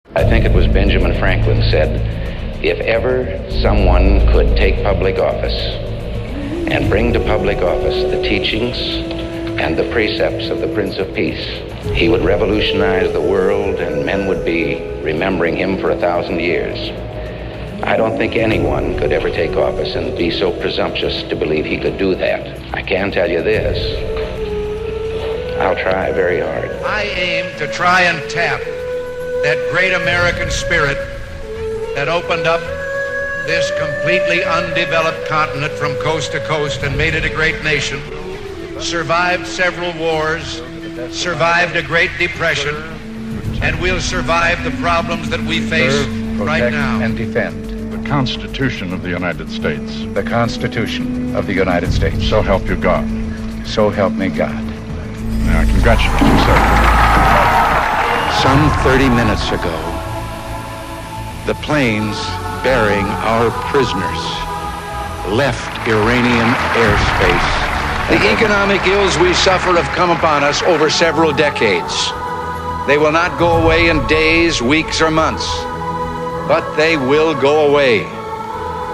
I think it was Benjamin Franklin said, if ever someone could take public office and bring to public office the teachings and the precepts of the Prince of Peace, he would revolutionize the world and men would be remembering him for 1,000 years. I don't think anyone could ever take office and be so presumptuous to believe he could do that. I can tell you this, I'll try very hard. I aim to try and tap that great American spirit that opened up this completely undeveloped continent from coast to coast and made it a great nation, survived several wars, survived a Great Depression, and will survive the problems that we face right now. And defend the Constitution of the United States. the Constitution of the United States. So help you God. So help me God. Now, I congratulate you, sir. Some 30 minutes ago, the planes bearing our prisoners left Iranian airspace. The economic ills we suffer have come upon us over several decades. They will not go away in days, weeks, or months, but they will go away.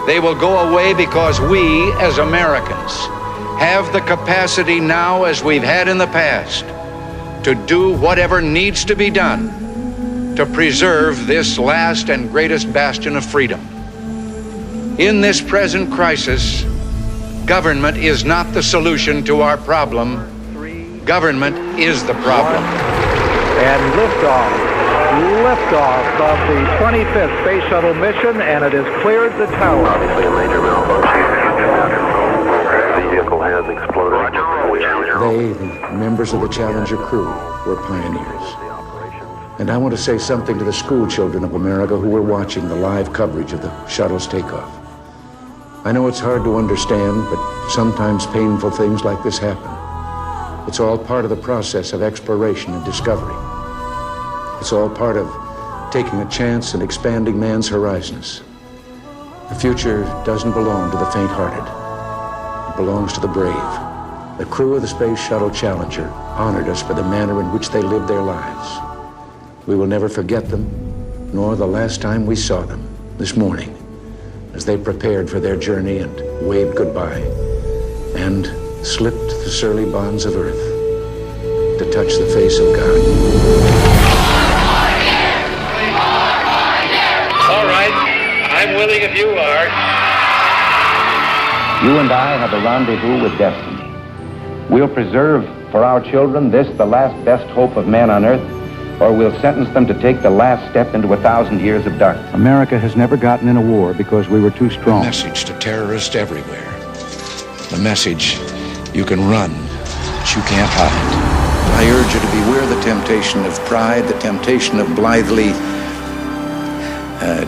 They will go away because we, as Americans, have the capacity now, as we've had in the past, to do whatever needs to be done to preserve this last and greatest bastion of freedom. In this present crisis, government is not the solution to our problem. Government is the problem. And liftoff of the 25th Space Shuttle mission, and it has cleared the tower. Obviously a major malfunction. The vehicle has exploded. They, the members of the Challenger crew, were pioneers. And I want to say something to the school children of America who were watching the live coverage of the shuttle's takeoff. I know it's hard to understand, but sometimes painful things like this happen. It's all part of the process of exploration and discovery. It's all part of taking a chance and expanding man's horizons. The future doesn't belong to the faint-hearted. It belongs to the brave. The crew of the Space Shuttle Challenger honored us for the manner in which they lived their lives. We will never forget them, nor the last time we saw them, this morning, as they prepared for their journey and waved goodbye, and slipped the surly bonds of earth to touch the face of God. All right, I'm willing if you are. You and I have a rendezvous with destiny. We'll preserve for our children this, the last best hope of man on earth, or we'll sentence them to take the last step into 1,000 years of darkness. America has never gotten in a war because we were too strong. A message to terrorists everywhere. The message, you can run, but you can't hide. I urge you to beware the temptation of pride, the temptation of blithely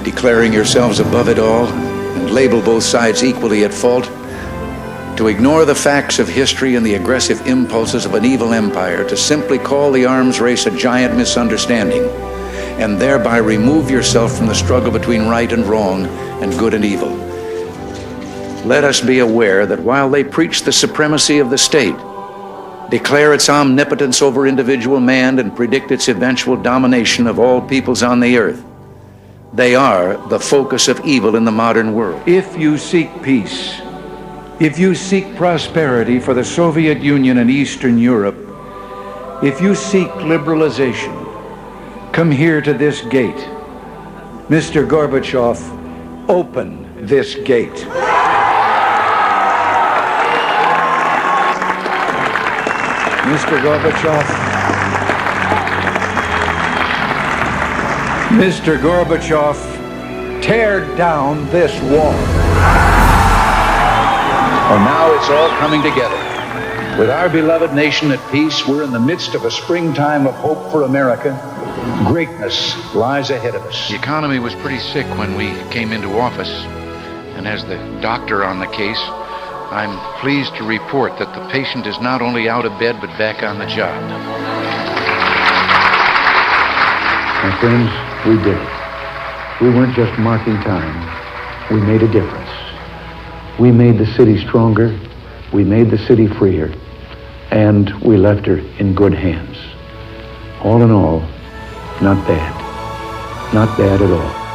declaring yourselves above it all and label both sides equally at fault, to ignore the facts of history and the aggressive impulses of an evil empire, to simply call the arms race a giant misunderstanding, and thereby remove yourself from the struggle between right and wrong and good and evil. Let us be aware that while they preach the supremacy of the state, declare its omnipotence over individual man, and predict its eventual domination of all peoples on the earth, they are the focus of evil in the modern world. If you seek peace, if you seek prosperity for the Soviet Union and Eastern Europe, if you seek liberalization, come here to this gate. Mr. Gorbachev, open this gate. Mr. Gorbachev, Mr. Gorbachev, tear down this wall. Well, now it's all coming together. With our beloved nation at peace, we're in the midst of a springtime of hope for America. Greatness lies ahead of us. The economy was pretty sick when we came into office, and as the doctor on the case, I'm pleased to report that the patient is not only out of bed, but back on the job. My friends, we did it. We weren't just marking time. We made a difference. We made the city stronger, we made the city freer, and we left her in good hands. All in all, not bad. not bad at all.